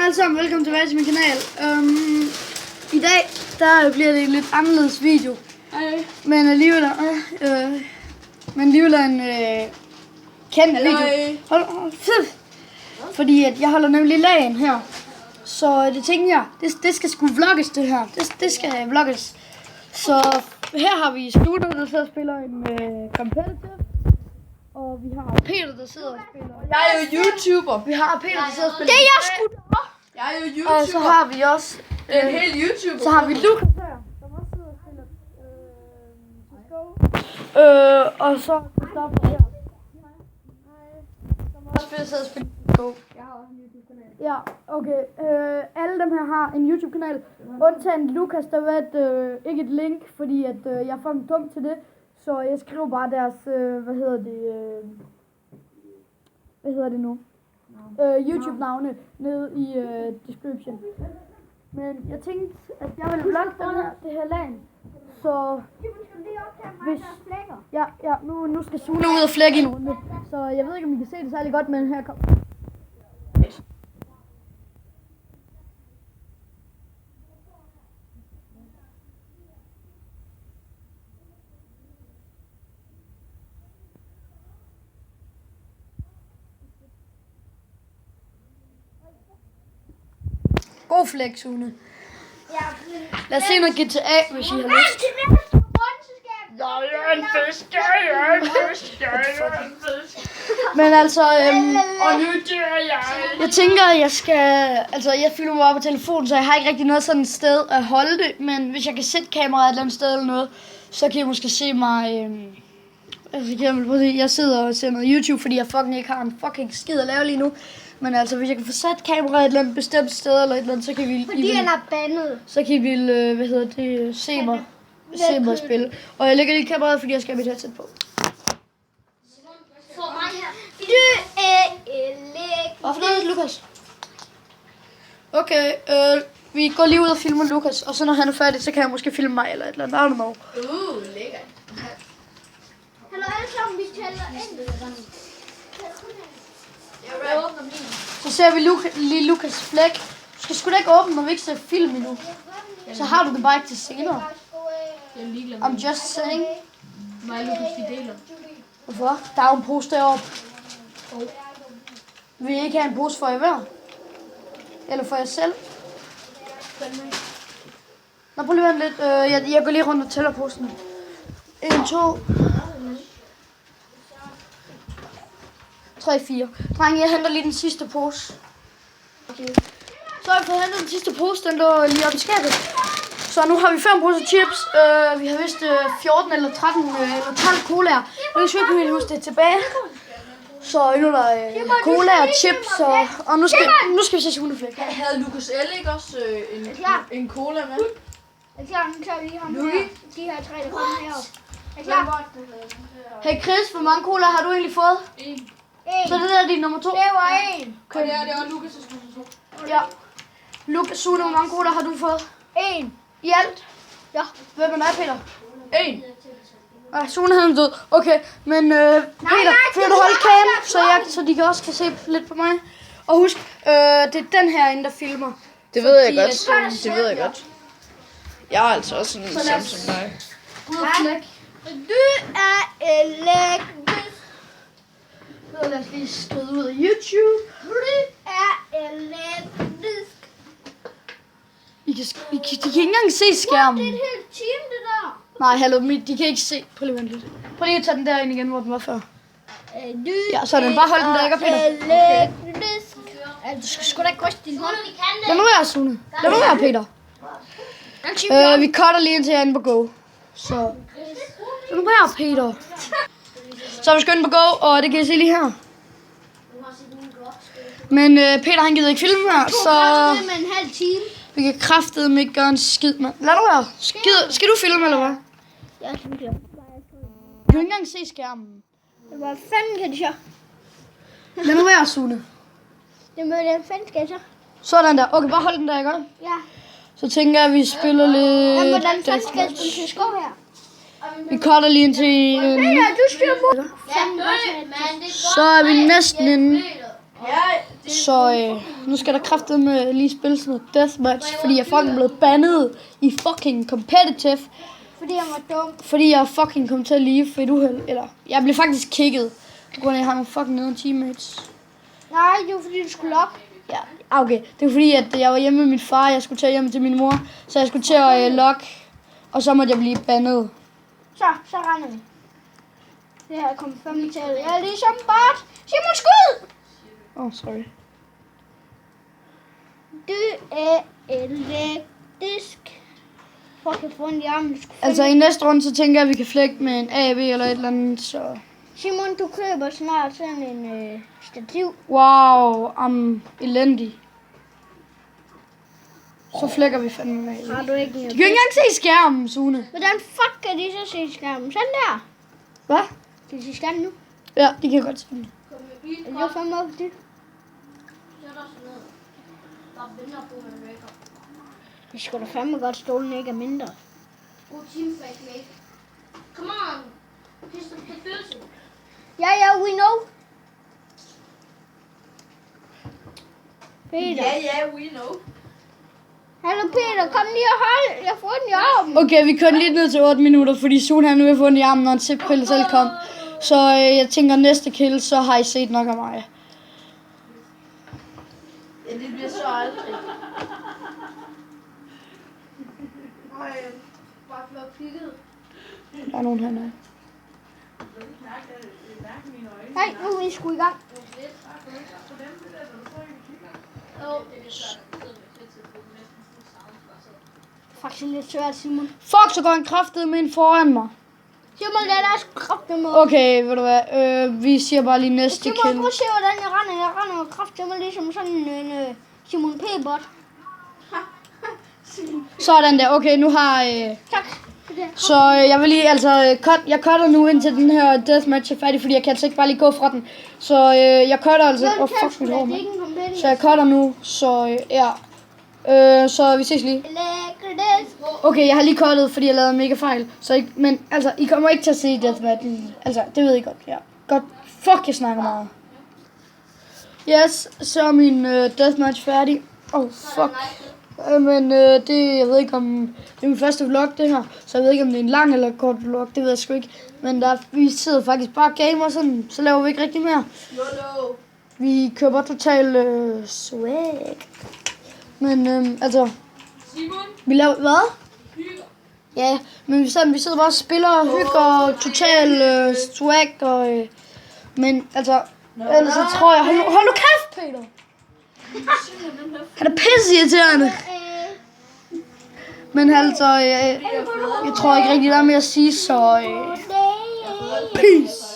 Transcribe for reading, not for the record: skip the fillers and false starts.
alle sammen, velkommen tilbage til min kanal. I dag, der bliver det en lidt anderledes video. Men alligevel er en kendt video. Fordi at jeg holder nemlig lagen her. Så det tænker jeg, det skal sgu vlogges det her. Det skal vlogges. Så her har vi Studio, der sidder og spiller en competitive. Og vi har Peter, der sidder og spiller. Jeg er jo YouTuber. Vi har Peter, der sidder og spiller. Det er jeg sgu da. Jeg er jo YouTuber. Og så har vi også en hel YouTuber. Så har vi Lukas her, som også sidder og spiller Go. Og så Christoffer her. Som også sidder og spiller Go. Jeg har også en YouTube-kanal. Ja, okay. Alle dem her har en YouTube-kanal. Undtagen Lukas, der var ikke et link, fordi at jeg er fucking dum til det. Så jeg skriver bare deres, hvad hedder det nu? YouTube-navne nede i description. Men jeg tænkte, at jeg ville vlogge det her lag. Så hvis... Ja, nu skal Sune ud og flække en runde. Så jeg ved ikke, om I kan se det særlig godt, men her kommer... God flæk, Sune. Lad os se noget GTA, hvis I har lyst. Men altså, jeg tænker, at jeg skal... Altså, jeg filmer mig op på telefonen, så jeg har ikke rigtig noget sådan et sted at holde det. Men hvis jeg kan sætte kameraet et eller andet sted eller noget, så kan I måske se mig... Jeg sidder og ser noget YouTube, fordi jeg fucking ikke har en fucking skid at lave lige nu. Men altså, hvis jeg kan få sat kameraet et eller andet bestemt sted eller et eller andet, så kan vi... Fordi han er bandet. Så kan vi, se mig spille. Og jeg lægger lige kameraet, fordi jeg skal have mit headset på. Hvorfor noget, Lukas? Okay, vi går lige ud og filmer Lukas, og så når han er færdig, så kan jeg måske filme mig eller et eller andet. I don't know. Lækkert. Hallo alle sammen, vi tæller ind. Så ser vi lige Lukas flæk. Du skal sgu da ikke åbne, når vi ikke ser film endnu. Så har du det bare ikke til senere. I'm just saying. Mig og Lukas, vi deler. Hvorfor? Der er jo en pose deroppe. Vil I ikke have en pose for jer hver? Eller for jer selv? Nå, prøv lige at vente lidt. Jeg går lige rundt og tæller posene. 1, 2... 3, 4. Drenge, jeg henter lige den sidste pose. Okay. Så har vi fået hentet den sidste pose, den lå lige oppe i skabet. Så nu har vi 5 poser chips. Vi har vist 14 eller 13 eller 12 colaer. Nu skal vi ikke huske det tilbage. Så nu er der cola og chips, og nu skal vi se Suneflæk. Havde Lukas Elle ikke også en cola med? Er klar, nu tager vi lige ham her. De her 3, der kommer heroppe. Er klar? Hey Chris, hvor mange cola har du egentlig fået? 1. Så det der er din nummer 2? Det var 1. Og det er Lukas' nummer 2. Ja. Lukas, Sune, hvor mange cola har du fået? 1. I alt? Ja. Hvem er dig, Peter? 1. Sune havde en død. Okay, men Peter, kan du holde cam, så de også kan se lidt på mig? Og husk, det er den her inde, der filmer. Det ved jeg godt. Det ved jeg godt. Jeg er altså også en som dig. Ud og flæk. Du er elektrisk. Så lad os lige skride ud af YouTube. Du er elektrisk. De kan ikke engang se skærmen. Det er et helt team, det der. Nej, hallo, de kan ikke se. Prøv lige at vente lidt. Prøv lige at tage den der ind igen, hvor den var før. Ja, så er den. Bare hold den der, ikke, Peter? Elektrisk. Du skal sgu da ikke ryste din hånd. Lad nu være, Sune. Lad nu være, Peter. Vi cutter lige indtil jeg er inde på Go. Så lad nu være, Peter. Så er vi skyndt på Go, og det kan I se lige her. Men Peter, han gider ikke filme her, så med en halv time. vi kan kraftedeme ikke gøre en skid med. Lad nu være. Skal du filme, eller hvad? Ja, det synes jeg. Du kan ikke engang se skærmen. Hvad fanden kan de så? Lad nu være, Sune. Jamen, hvad fanden skal jeg så? Sådan der. Okay, bare hold den der, ikke? Ja. Så tænker jeg, at vi spiller lidt... Men hvordan fanden skal jeg spille til skov her? Vi cutter lige indtil... Peter, du styrer på. Så er vi næsten inde. Så nu skal der kraftedeme lige spille sådan noget deathmatch, fordi jeg fucking blev bandet i fucking competitive. Fordi han var dum. Fordi jeg fucking kom til at leave for et uheld. Eller, jeg blev faktisk kicket, på grund af, at jeg har nogle fucking nederen teammates. Nej, det var fordi, du skulle op. Ja, okay. Det var fordi, at jeg var hjemme med min far, jeg skulle tage hjem til min mor. Så jeg skulle til at logge, og så måtte jeg blive bandet. Så regner vi. Det her kommer fandme til. Jeg er ligesom bot. Simon, skud! Sorry. Du er elektrisk. Fuck, jeg får en i armen. Altså i næste runde, så tænker jeg, at vi kan flække med en AB eller et eller andet, så... Simon, du køber snart sådan en stativ. Wow, elendig. Så flækker vi fandme med. Har du ikke De kan ikke engang se skærmen, Sune. Hvordan fuck kan de så se skærmen? Sådan der. Hvad? Kan de se skærmen nu? Ja, de kan godt se den. Det var fandme op det. Vi skulle da fandme godt stolen ikke er mindre. Come on. He's the person. Ja, we know. Peter. we know. Hallo Peter, kom lige og hold. Jeg får den i armen. Okay, vi kører lidt ned til 8 minutter, fordi Sune han nu har fundet i armen, når en zip-kill selv kom. Så jeg tænker, næste kill, så har I set nok af mig. Ja, det bliver så aldrig. Der er nogen hernede. Nej, nu er vi sgu i gang. Faktisk lidt svært, Simon. Fuck, så går han kraftedeme ind foran mig. Simon, lad dig sgu kraftedeme med. Okay, ved du hvad, vi siger bare lige næste Simon, kill. prøv at se, hvordan jeg render. Jeg render med kraftedeme ligesom sådan en Simon P-bot. Sådan der, okay, nu har... Tak for det. Så jeg vil lige, altså, jeg cutter nu indtil den her deathmatch er færdig, fordi jeg kan altså ikke bare lige gå fra den. Så jeg cutter altså... Det er fuck mit hår, ikke mand. en kompetitiv. Så jeg cutter nu, så ja. Så vi ses lige. Elektrisk. Okay, jeg har lige cuttet, fordi jeg lavede en mega fejl. Så ikke, men altså, I kommer ikke til at se deathmatchen. Altså, det ved I godt, ja. Godt. Fuck, jeg snakker meget. Yes, så er min deathmatch færdig. Fuck. Men det, jeg ved ikke om, det er min første vlog det her, så jeg ved ikke om det er en lang eller kort vlog, det ved jeg sgu ikke. Men vi sidder faktisk bare og gamer sådan, så laver vi ikke rigtig mere. Vi kører bare totalt swag. Men altså, vi laver, hvad? Ja, men vi sidder bare og spiller og hygger og total swag og, men altså, ellers så tror jeg, hold nu kæft, Peter! Han er pisse irriterende. Men altså, jeg tror ikke rigtig, der er mere at sige, så peace.